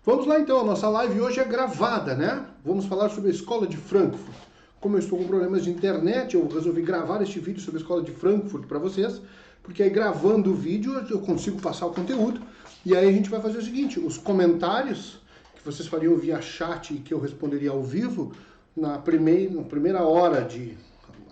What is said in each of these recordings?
Vamos lá então, a nossa live hoje é gravada, né? Vamos falar sobre a Escola de Frankfurt. Como eu estou com problemas de internet, eu resolvi gravar este vídeo sobre a Escola de Frankfurt para vocês, porque aí gravando o vídeo eu consigo passar o conteúdo, e aí a gente vai fazer o seguinte, os comentários que vocês fariam via chat e que eu responderia ao vivo, na primeira hora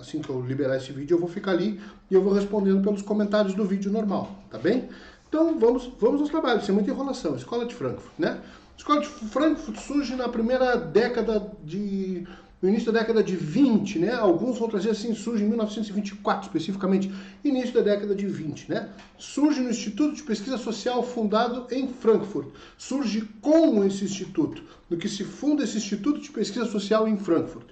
assim que eu liberar esse vídeo, eu vou ficar ali e eu vou respondendo pelos comentários do vídeo normal, tá bem? Então vamos aos trabalhos, sem muita enrolação. Escola de Frankfurt, né? A Escola de Frankfurt surge na primeira década no início da década de 20, né? Alguns vão trazer assim, surge em 1924 especificamente, início da década de 20, né? Surge no Instituto de Pesquisa Social fundado em Frankfurt. Surge com esse instituto, no que se funda esse Instituto de Pesquisa Social em Frankfurt.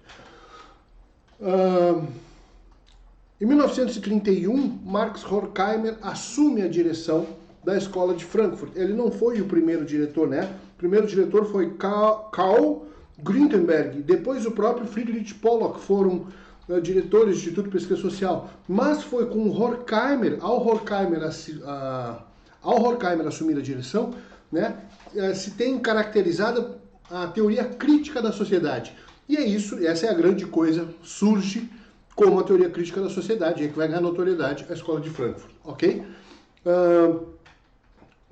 Em 1931, Marx Horkheimer assume a direção da Escola de Frankfurt. Ele não foi o primeiro diretor, né? O primeiro diretor foi Karl Grünenberg, depois o próprio Friedrich Pollock foram diretores do Instituto de Pesquisa Social. Mas foi com Horkheimer, ao Horkheimer assumir a direção, né, se tem caracterizada a teoria crítica da sociedade. E é isso, essa é a grande coisa, surge como a teoria crítica da sociedade, é que vai ganhar notoriedade a Escola de Frankfurt, ok?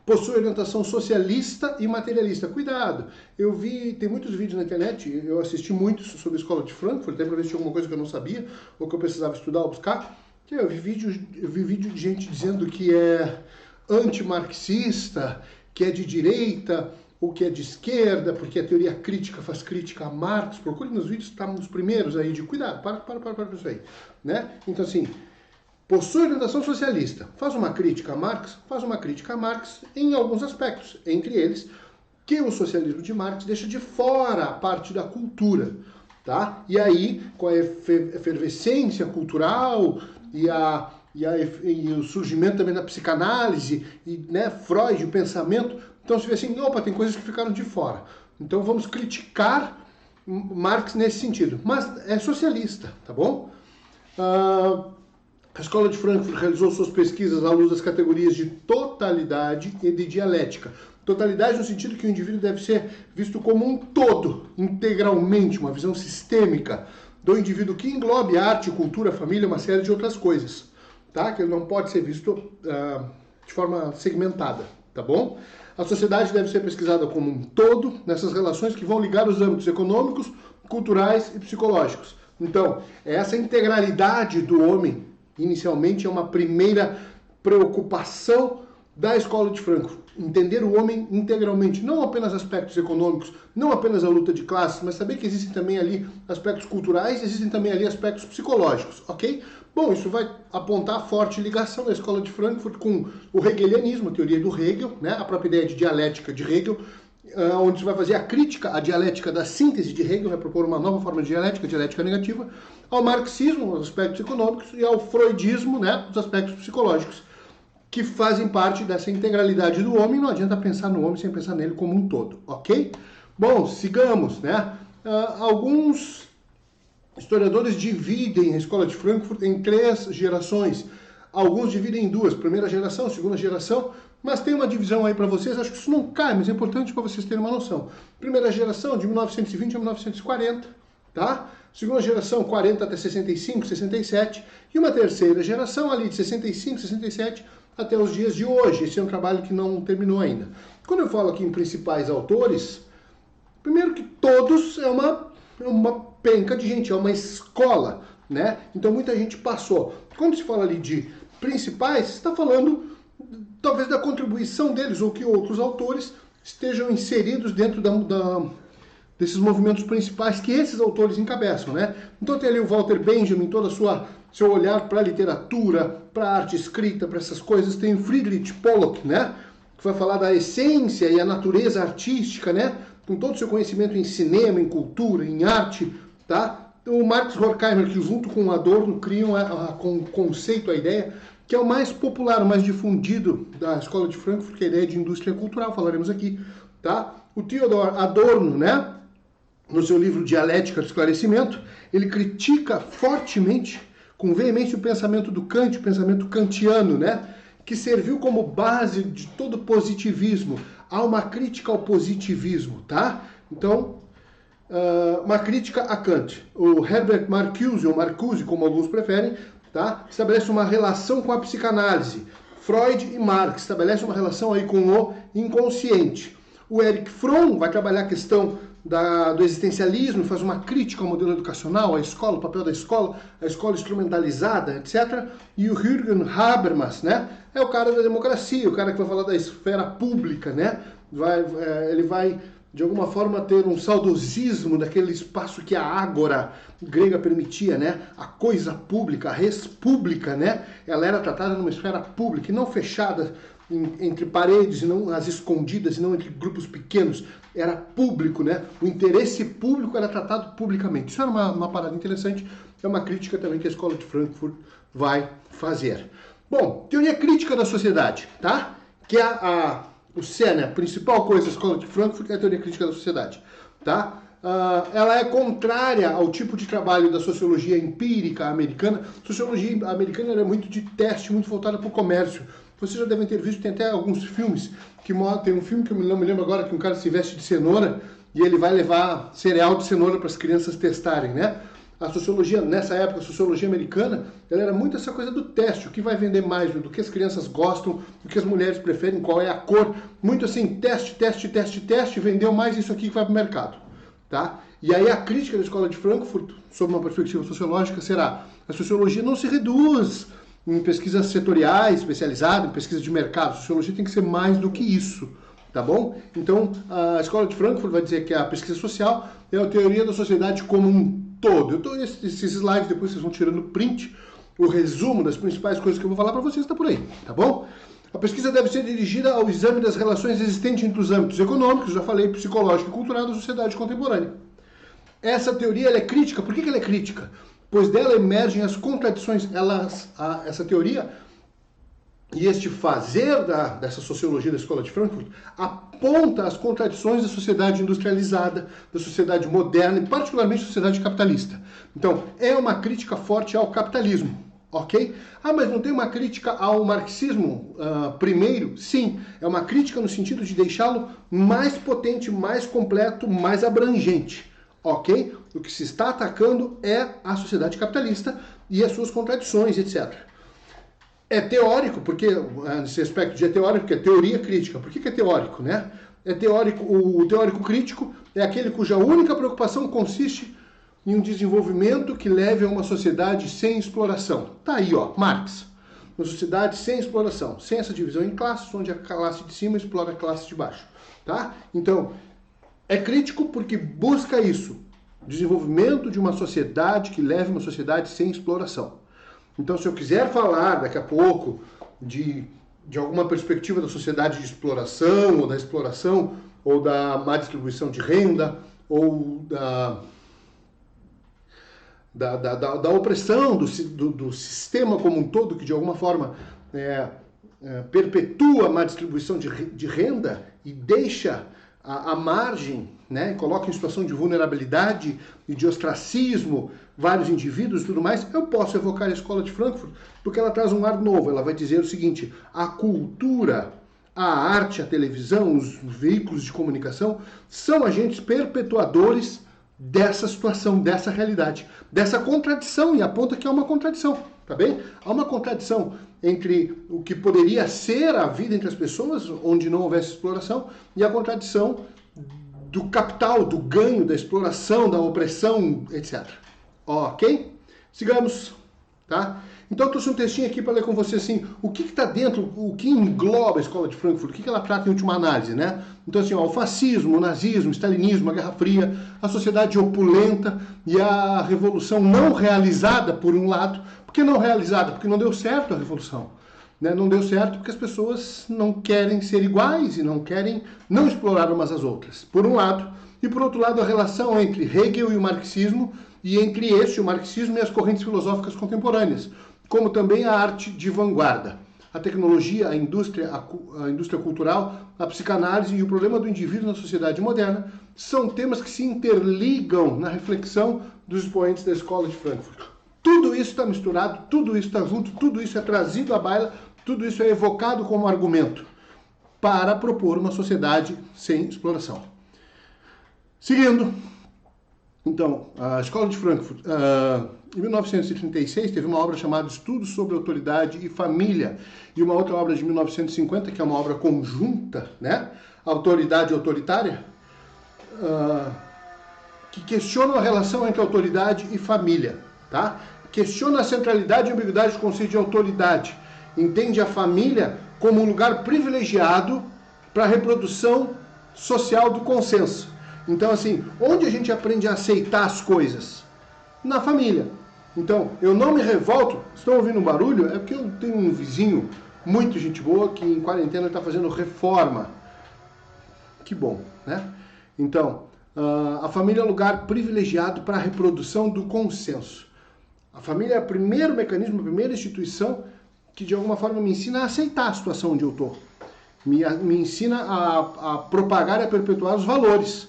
Possui orientação socialista e materialista. Cuidado, tem muitos vídeos na internet, eu assisti muitos sobre a Escola de Frankfurt, até para ver se tinha alguma coisa que eu não sabia, ou que eu precisava estudar ou buscar. Eu vi vídeo de gente dizendo que é antimarxista, que é de direita, ou que é de esquerda, porque a teoria crítica faz crítica a Marx. Procure nos vídeos, está nos primeiros aí, de cuidado, para isso aí, né? Então assim, possui orientação socialista, faz uma crítica a Marx em alguns aspectos, entre eles que o socialismo de Marx deixa de fora a parte da cultura, tá? E aí, com a efervescência cultural e o surgimento também da psicanálise, e, né, Freud, o pensamento, então se vê assim, opa, tem coisas que ficaram de fora. Então vamos criticar Marx nesse sentido, mas é socialista, tá bom? A Escola de Frankfurt realizou suas pesquisas à luz das categorias de totalidade e de dialética. Totalidade no sentido que o indivíduo deve ser visto como um todo, integralmente, uma visão sistêmica do indivíduo que englobe arte, cultura, família, uma série de outras coisas, tá? Que ele não pode ser visto de forma segmentada, tá bom? A sociedade deve ser pesquisada como um todo, nessas relações que vão ligar os âmbitos econômicos, culturais e psicológicos. Então, essa integralidade do homem inicialmente é uma primeira preocupação da Escola de Frankfurt. Entender o homem integralmente, não apenas aspectos econômicos, não apenas a luta de classes, mas saber que existem também ali aspectos culturais, existem também ali aspectos psicológicos, ok? Bom, isso vai apontar a forte ligação da Escola de Frankfurt com o hegelianismo, a teoria do Hegel, né? A própria ideia de dialética de Hegel, onde se vai fazer a crítica à dialética da síntese de Hegel, vai propor uma nova forma de dialética negativa, ao marxismo, os aspectos econômicos, e ao freudismo, né, os aspectos psicológicos, que fazem parte dessa integralidade do homem. Não adianta pensar no homem sem pensar nele como um todo, ok? Bom, sigamos, né? Alguns historiadores dividem a Escola de Frankfurt em 3 gerações. Alguns dividem em 2, primeira geração, segunda geração, mas tem uma divisão aí para vocês, acho que isso não cai, mas é importante para vocês terem uma noção. Primeira geração, de 1920 a 1940, tá? Segunda geração, 40 até 65, 67, e uma terceira geração ali de 65, 67 até os dias de hoje. Esse é um trabalho que não terminou ainda. Quando eu falo aqui em principais autores, primeiro que todos é uma penca de gente, é uma escola, né? Então muita gente passou. Quando se fala ali de principais, está falando talvez da contribuição deles, ou que outros autores estejam inseridos dentro desses movimentos principais que esses autores encabeçam, né? Então tem ali o Walter Benjamin, todo seu olhar para a literatura, para a arte escrita, para essas coisas. Tem o Friedrich Pollock, né? Que vai falar da essência e a natureza artística, né? Com todo o seu conhecimento em cinema, em cultura, em arte, tá? O Marx Horkheimer, que junto com o Adorno criam com o conceito, a ideia, que é o mais popular, o mais difundido da Escola de Frankfurt, que é a ideia de indústria cultural, falaremos aqui, tá? O Theodor Adorno, né? No seu livro Dialética do Esclarecimento, ele critica fortemente, com veemência, o pensamento do Kant, o pensamento kantiano, né? Que serviu como base de todo o positivismo, há uma crítica ao positivismo, tá? Então, uma crítica a Kant. O Herbert Marcuse, ou Marcuse, como alguns preferem, tá? Estabelece uma relação com a psicanálise. Freud e Marx estabelecem uma relação aí com o inconsciente. O Erich Fromm vai trabalhar a questão do existencialismo, faz uma crítica ao modelo educacional, à escola, o papel da escola, a escola instrumentalizada, etc. E o Jürgen Habermas, né, é o cara da democracia, o cara que vai falar da esfera pública, né? Ele vai, de alguma forma, ter um saudosismo daquele espaço que a ágora grega permitia, né? A coisa pública, a res pública, né? Ela era tratada numa esfera pública e não fechada entre paredes, e não as escondidas, e não entre grupos pequenos. Era público, né? O interesse público era tratado publicamente. Isso era uma parada interessante, é uma crítica também que a Escola de Frankfurt vai fazer. Bom, teoria crítica da sociedade, tá? Que é o CERN, a principal coisa da Escola de Frankfurt é a teoria crítica da sociedade, tá? Ela é contrária ao tipo de trabalho da sociologia empírica americana. A sociologia americana era muito de teste, muito voltada para o comércio. Vocês já devem ter visto, tem até alguns filmes, tem um filme que eu não me lembro agora, que um cara se veste de cenoura e ele vai levar cereal de cenoura para as crianças testarem, né? A sociologia, nessa época, a sociologia americana, ela era muito essa coisa do teste, o que vai vender mais, do que as crianças gostam, do que as mulheres preferem, qual é a cor. Muito assim, teste, teste, teste, teste, vendeu mais isso aqui que vai para o mercado, tá? E aí a crítica da Escola de Frankfurt, sob uma perspectiva sociológica, será: a sociologia não se reduz em pesquisas setoriais, especializadas, em pesquisa de mercado. A sociologia tem que ser mais do que isso, tá bom? Então, a Escola de Frankfurt vai dizer que a pesquisa social é a teoria da sociedade como um todo. Esses slides, depois vocês vão tirando print, o resumo das principais coisas que eu vou falar para vocês está por aí, tá bom? A pesquisa deve ser dirigida ao exame das relações existentes entre os âmbitos econômicos, já falei, psicológico e cultural da sociedade contemporânea. Essa teoria ela é crítica. Por que ela é crítica? Pois dela emergem as contradições. Essa teoria e este fazer dessa sociologia da Escola de Frankfurt aponta as contradições da sociedade industrializada, da sociedade moderna e particularmente da sociedade capitalista. Então, é uma crítica forte ao capitalismo, ok? Mas não tem uma crítica ao marxismo primeiro? Sim, é uma crítica no sentido de deixá-lo mais potente, mais completo, mais abrangente. Ok? O que se está atacando é a sociedade capitalista e as suas contradições, etc. É teórico, porque nesse aspecto é teórico, porque é teoria crítica. Por que é teórico, né? É teórico, o teórico crítico é aquele cuja única preocupação consiste em um desenvolvimento que leve a uma sociedade sem exploração. Tá aí, ó, Marx. Uma sociedade sem exploração, sem essa divisão em classes, onde a classe de cima explora a classe de baixo, tá? Então, é crítico porque busca isso, desenvolvimento de uma sociedade que leve uma sociedade sem exploração. Então, se eu quiser falar daqui a pouco de alguma perspectiva da sociedade de exploração, ou da má distribuição de renda, ou da opressão do sistema como um todo, que de alguma forma perpetua a má distribuição de renda e deixa à margem, né, coloca em situação de vulnerabilidade e de ostracismo vários indivíduos e tudo mais, eu posso evocar a Escola de Frankfurt, porque ela traz um ar novo. Ela vai dizer o seguinte: a cultura, a arte, a televisão, os veículos de comunicação são agentes perpetuadores dessa situação, dessa realidade, dessa contradição, e aponta que há uma contradição, tá bem? Há uma contradição entre o que poderia ser a vida entre as pessoas, onde não houvesse exploração, e a contradição do capital, do ganho, da exploração, da opressão, etc. Ok? Sigamos, tá? Então eu trouxe um textinho aqui para ler com você assim, o que está dentro, o que engloba a Escola de Frankfurt, o que ela trata em última análise, né? Então assim, ó, o fascismo, o nazismo, o stalinismo, a Guerra Fria, a sociedade opulenta e a revolução não realizada, por um lado. Por que não realizada? Porque não deu certo a revolução. Né? Não deu certo porque as pessoas não querem ser iguais e não explorar umas às outras, por um lado. E por outro lado, a relação entre Hegel e o marxismo, e entre o marxismo e as correntes filosóficas contemporâneas, como também a arte de vanguarda, a tecnologia, a indústria cultural, a psicanálise e o problema do indivíduo na sociedade moderna são temas que se interligam na reflexão dos expoentes da Escola de Frankfurt. Tudo isso está misturado, tudo isso está junto, tudo isso é trazido à baila, tudo isso é evocado como argumento. para propor uma sociedade sem exploração. Seguindo, então, a Escola de Frankfurt, em 1936, teve uma obra chamada Estudos sobre Autoridade e Família, e uma outra obra de 1950, que é uma obra conjunta, né? Autoridade e Autoritária, que questiona a relação entre autoridade e família, tá? Questiona a centralidade e ambiguidade do conceito de autoridade. Entende a família como um lugar privilegiado para a reprodução social do consenso. Então, assim, onde a gente aprende a aceitar as coisas? Na família. Então, eu não me revolto. Estão ouvindo um barulho? É porque eu tenho um vizinho muito gente boa que em quarentena está fazendo reforma. Que bom, né? Então, a família é um lugar privilegiado para a reprodução do consenso. A família é o primeiro mecanismo, a primeira instituição que de alguma forma me ensina a aceitar a situação onde eu estou. Me ensina a propagar e a perpetuar os valores.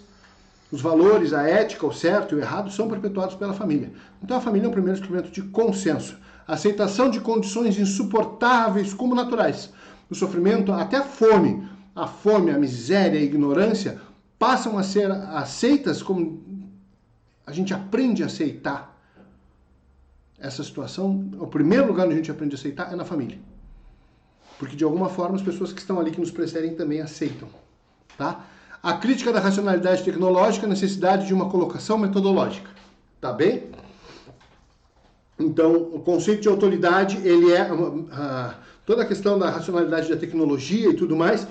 Os valores, a ética, o certo e o errado são perpetuados pela família. Então a família é o primeiro instrumento de consenso. Aceitação de condições insuportáveis como naturais. O sofrimento, até a fome, a miséria, a ignorância, passam a ser aceitas como a gente aprende a aceitar essa situação. O primeiro lugar onde a gente aprende a aceitar é na família. Porque de alguma forma as pessoas que estão ali, que nos precedem, também aceitam. Tá? A crítica da racionalidade tecnológica, a necessidade de uma colocação metodológica. Tá bem? Então, o conceito de autoridade, ele é toda a questão da racionalidade da tecnologia e tudo mais,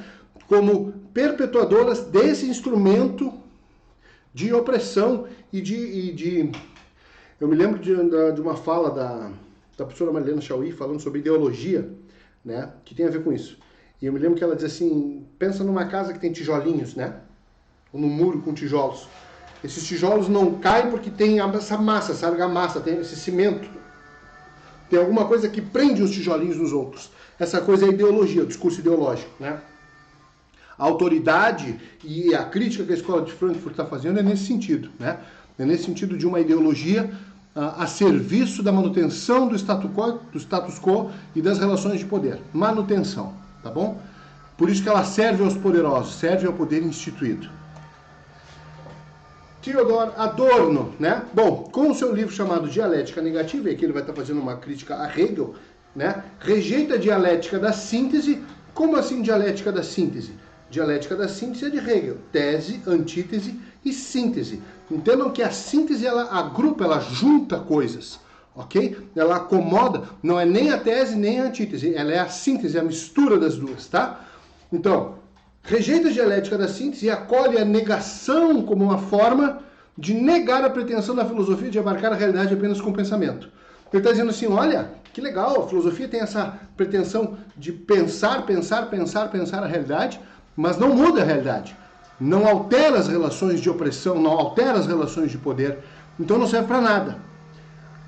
como perpetuadoras desse instrumento de opressão e de... Eu me lembro de uma fala da professora Marilena Chauí falando sobre ideologia, né, que tem a ver com isso. E eu me lembro que ela diz assim, pensa numa casa que tem tijolinhos, né? Ou num muro com tijolos. Esses tijolos não caem porque tem essa massa, essa argamassa, tem esse cimento. Tem alguma coisa que prende os tijolinhos nos outros. Essa coisa é a ideologia, o discurso ideológico, né? A autoridade e a crítica que a Escola de Frankfurt está fazendo é nesse sentido, né? É nesse sentido de uma ideologia a serviço da manutenção do status quo e das relações de poder. Manutenção, tá bom? Por isso que ela serve aos poderosos, serve ao poder instituído. Theodor Adorno, né? Bom, com o seu livro chamado Dialética Negativa, e aqui ele vai estar fazendo uma crítica a Hegel, né? Rejeita a dialética da síntese. Como assim dialética da síntese? Dialética da síntese é de Hegel, tese, antítese e síntese. Entendam que a síntese, ela agrupa, ela junta coisas, ok? Ela acomoda, não é nem a tese nem a antítese, ela é a síntese, a mistura das duas, tá? Então, rejeita a dialética da síntese e acolhe a negação como uma forma de negar a pretensão da filosofia de abarcar a realidade apenas com o pensamento. Ele está dizendo assim, olha, que legal, a filosofia tem essa pretensão de pensar a realidade, mas não muda a realidade. Não altera as relações de opressão, não altera as relações de poder. Então não serve para nada.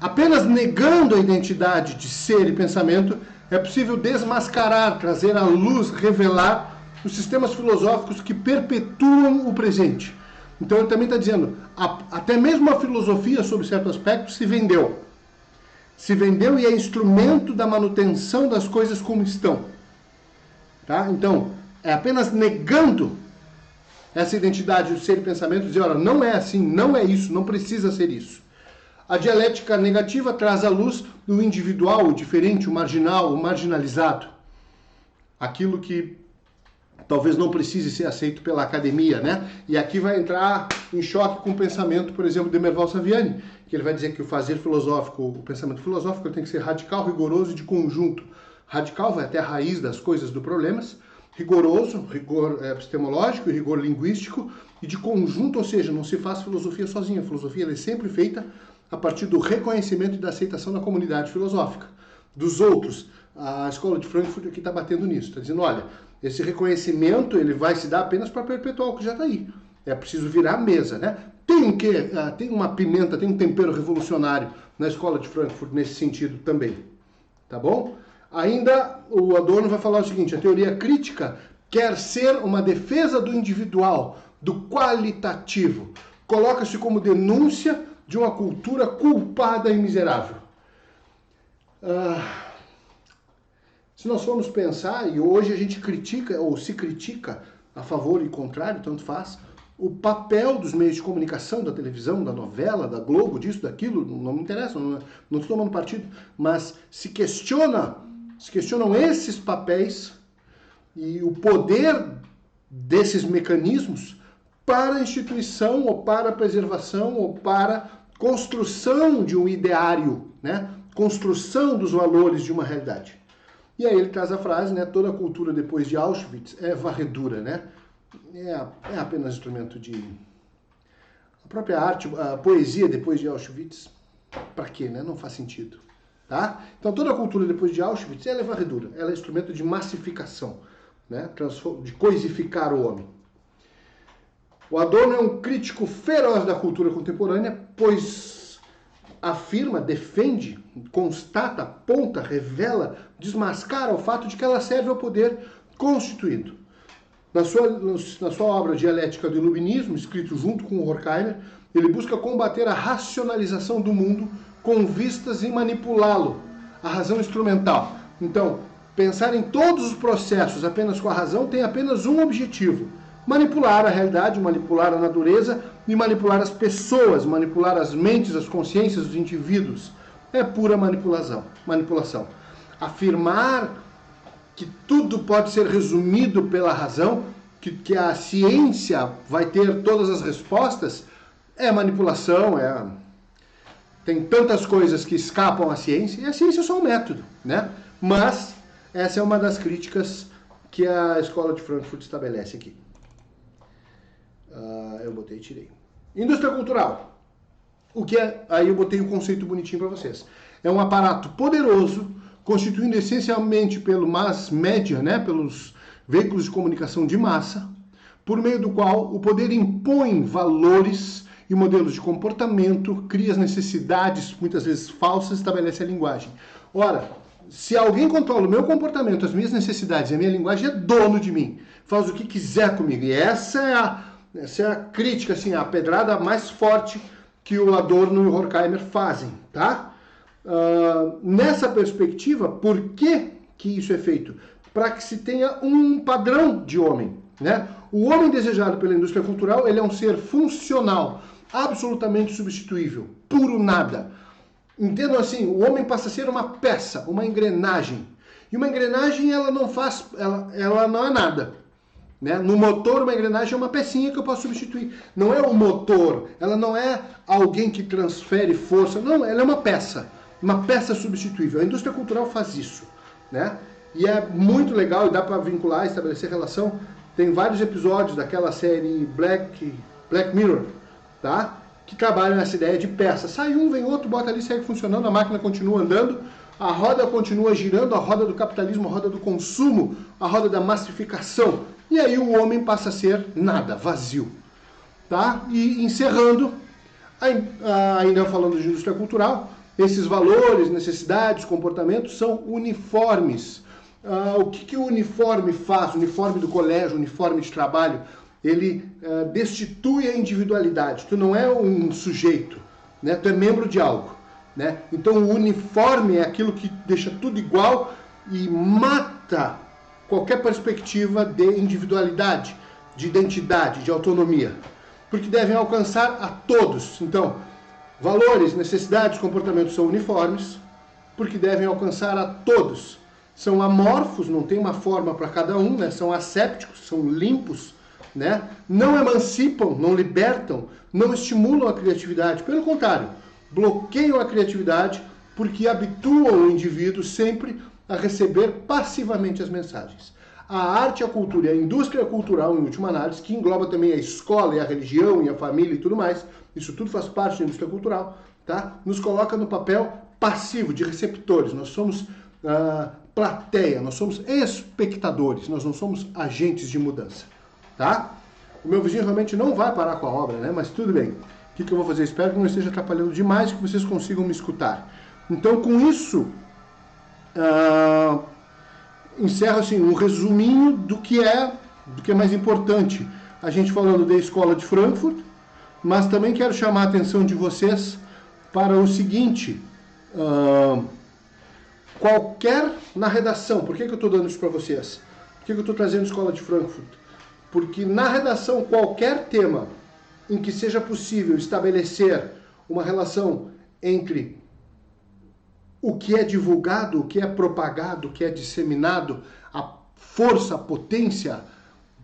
Apenas negando a identidade de ser e pensamento é possível desmascarar, trazer à luz, revelar os sistemas filosóficos que perpetuam o presente. Então ele também está dizendo, até mesmo a filosofia, sob certo aspecto, se vendeu. Se vendeu e é instrumento da manutenção das coisas como estão. Tá? Então, é apenas negando essa identidade de ser e pensamento, dizer, olha, não é assim, não é isso, não precisa ser isso. A dialética negativa traz à luz o individual, o diferente, o marginal, o marginalizado. Aquilo que talvez não precise ser aceito pela academia, né? E aqui vai entrar em choque com o pensamento, por exemplo, de Merval Saviani, que ele vai dizer que o fazer filosófico, o pensamento filosófico tem que ser radical, rigoroso e de conjunto. Radical vai até a raiz das coisas do problemas, rigoroso, rigor epistemológico e rigor linguístico, e de conjunto, ou seja, não se faz filosofia sozinha. A filosofia ela é sempre feita a partir do reconhecimento e da aceitação da comunidade filosófica, dos outros. A Escola de Frankfurt aqui está batendo nisso, está dizendo, olha, esse reconhecimento ele vai se dar apenas para perpetuar o que já está aí. É preciso virar a mesa, né? Tem uma pimenta, tem um tempero revolucionário na Escola de Frankfurt nesse sentido também, tá bom? Ainda o Adorno vai falar o seguinte, a teoria crítica quer ser uma defesa do individual, do qualitativo. Coloca-se como denúncia de uma cultura culpada e miserável. Se nós formos pensar, e hoje a gente critica, ou se critica, a favor e contrário, tanto faz, o papel dos meios de comunicação, da televisão, da novela, da Globo, disso, daquilo, não me interessa, não estou tomando partido, mas se questionam esses papéis e o poder desses mecanismos para a instituição, ou para a preservação, ou para a construção de um ideário, né? Construção dos valores de uma realidade. E aí ele traz a frase, né? Toda cultura depois de Auschwitz é varredura, né? É apenas instrumento de... A própria arte, a poesia depois de Auschwitz, para quê, né? Não faz sentido, tá? Então toda cultura depois de Auschwitz, ela é varredura, ela é instrumento de massificação, né? De coisificar o homem. O Adorno é um crítico feroz da cultura contemporânea, pois afirma, defende, constata, aponta, revela, desmascara o fato de que ela serve ao poder constituído. Na sua obra Dialética do Iluminismo, escrito junto com o Horkheimer, ele busca combater a racionalização do mundo com vistas em manipulá-lo, a razão instrumental. Então, pensar em todos os processos apenas com a razão tem apenas um objetivo: manipular a realidade, manipular a natureza e manipular as pessoas, manipular as mentes, as consciências dos indivíduos. É pura manipulação. Afirmar que tudo pode ser resumido pela razão, que a ciência vai ter todas as respostas, é manipulação, tem tantas coisas que escapam à ciência, e a ciência é só um método, né? Mas essa é uma das críticas que a Escola de Frankfurt estabelece aqui. Eu botei e tirei. Indústria cultural. O que é? Aí eu botei um conceito bonitinho para vocês. É um aparato poderoso, constituindo essencialmente pelo mass media, né, pelos veículos de comunicação de massa, por meio do qual o poder impõe valores e modelos de comportamento, cria as necessidades, muitas vezes falsas, estabelece a linguagem. Ora, se alguém controla o meu comportamento, as minhas necessidades e a minha linguagem, é dono de mim, faz o que quiser comigo. E essa é a crítica, assim, a pedrada mais forte que o Adorno e o Horkheimer fazem, tá? Nessa perspectiva, por que isso é feito? Para que se tenha um padrão de homem, né? O homem desejado pela indústria cultural, ele é um ser funcional, absolutamente substituível, puro nada. Entendam assim, o homem passa a ser uma peça, uma engrenagem. E uma engrenagem, ela não é nada. Né? No motor, uma engrenagem é uma pecinha que eu posso substituir. Não é o motor, ela não é alguém que transfere força, não, ela é uma peça substituível. A indústria cultural faz isso, né? E é muito legal e dá para vincular, estabelecer relação. Tem vários episódios daquela série Black Mirror, tá? Que trabalham essa ideia de peça. Sai um, vem outro, bota ali, segue funcionando, a máquina continua andando, a roda continua girando, a roda do capitalismo, a roda do consumo, a roda da massificação. E aí o homem passa a ser nada, vazio, tá? E encerrando, ainda falando de indústria cultural, esses valores, necessidades, comportamentos são uniformes. O que o uniforme faz? O uniforme do colégio, o uniforme de trabalho, ele destitui a individualidade. Tu não é um sujeito, né? Tu é membro de algo, né? Então o uniforme é aquilo que deixa tudo igual e mata qualquer perspectiva de individualidade, de identidade, de autonomia. Porque devem alcançar a todos. Então, valores, necessidades, comportamentos são uniformes, porque devem alcançar a todos. São amorfos, não tem uma forma para cada um, né? São assépticos, são limpos, né? Não emancipam, não libertam, não estimulam a criatividade. Pelo contrário, bloqueiam a criatividade porque habituam o indivíduo sempre a receber passivamente as mensagens. A arte, a cultura e a indústria cultural, em última análise, que engloba também a escola e a religião e a família e tudo mais, isso tudo faz parte da indústria cultural, tá? Nos coloca no papel passivo, de receptores. Nós somos plateia, nós somos espectadores, nós não somos agentes de mudança, tá? O meu vizinho realmente não vai parar com a obra, né? Mas tudo bem. O que eu vou fazer? Espero que não esteja atrapalhando demais, que vocês consigam me escutar. Então, com isso, encerro assim, um resuminho do que é mais importante. A gente falando da Escola de Frankfurt, mas também quero chamar a atenção de vocês para o seguinte: na redação, por que eu estou dando isso para vocês? Por que eu estou trazendo Escola de Frankfurt? Porque na redação, qualquer tema em que seja possível estabelecer uma relação entre o que é divulgado, o que é propagado, o que é disseminado, a força, a potência,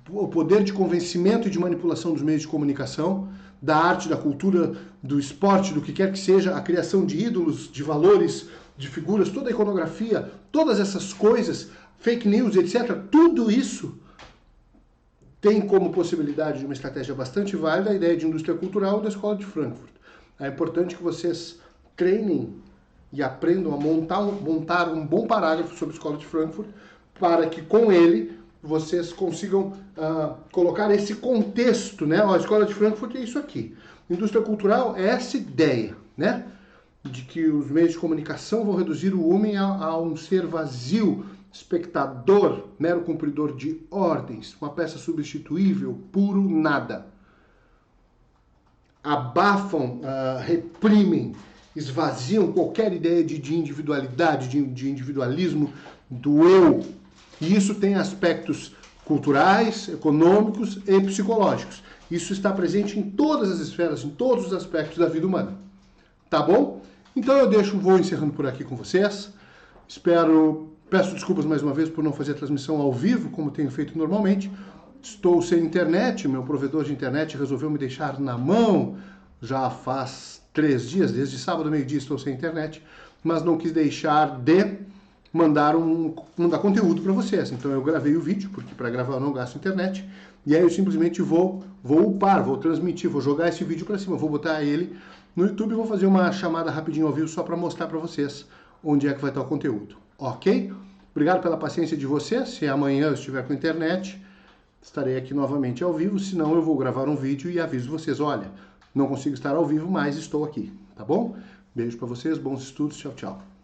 o poder de convencimento e de manipulação dos meios de comunicação, da arte, da cultura, do esporte, do que quer que seja, a criação de ídolos, de valores, de figuras, toda a iconografia, todas essas coisas, fake news, etc., tudo isso tem como possibilidade de uma estratégia bastante válida a ideia de indústria cultural da Escola de Frankfurt. É importante que vocês treinem e aprendam a montar um bom parágrafo sobre a Escola de Frankfurt, para que com ele vocês consigam colocar esse contexto, né? A Escola de Frankfurt é isso aqui. Indústria cultural é essa ideia, né? De que os meios de comunicação vão reduzir o homem a um ser vazio, espectador, mero cumpridor de ordens, uma peça substituível, puro nada. Abafam, reprimem, esvaziam qualquer ideia de individualidade, de individualismo, do eu. E isso tem aspectos culturais, econômicos e psicológicos. Isso está presente em todas as esferas, em todos os aspectos da vida humana. Tá bom? Então eu vou encerrando por aqui com vocês. Peço desculpas mais uma vez por não fazer a transmissão ao vivo, como tenho feito normalmente. Estou sem internet, meu provedor de internet resolveu me deixar na mão. Já faz 3 dias, desde sábado, meio-dia, estou sem internet, mas não quis deixar de mandar conteúdo para vocês. Então eu gravei o vídeo, porque para gravar eu não gasto internet, e aí eu simplesmente vou upar, vou transmitir, vou jogar esse vídeo para cima, vou botar ele no YouTube e vou fazer uma chamada rapidinho ao vivo só para mostrar para vocês onde é que vai estar o conteúdo. Ok? Obrigado pela paciência de vocês. Se amanhã eu estiver com internet, estarei aqui novamente ao vivo, senão eu vou gravar um vídeo e aviso vocês, olha, não consigo estar ao vivo, mas estou aqui, tá bom? Beijo para vocês, bons estudos, tchau, tchau.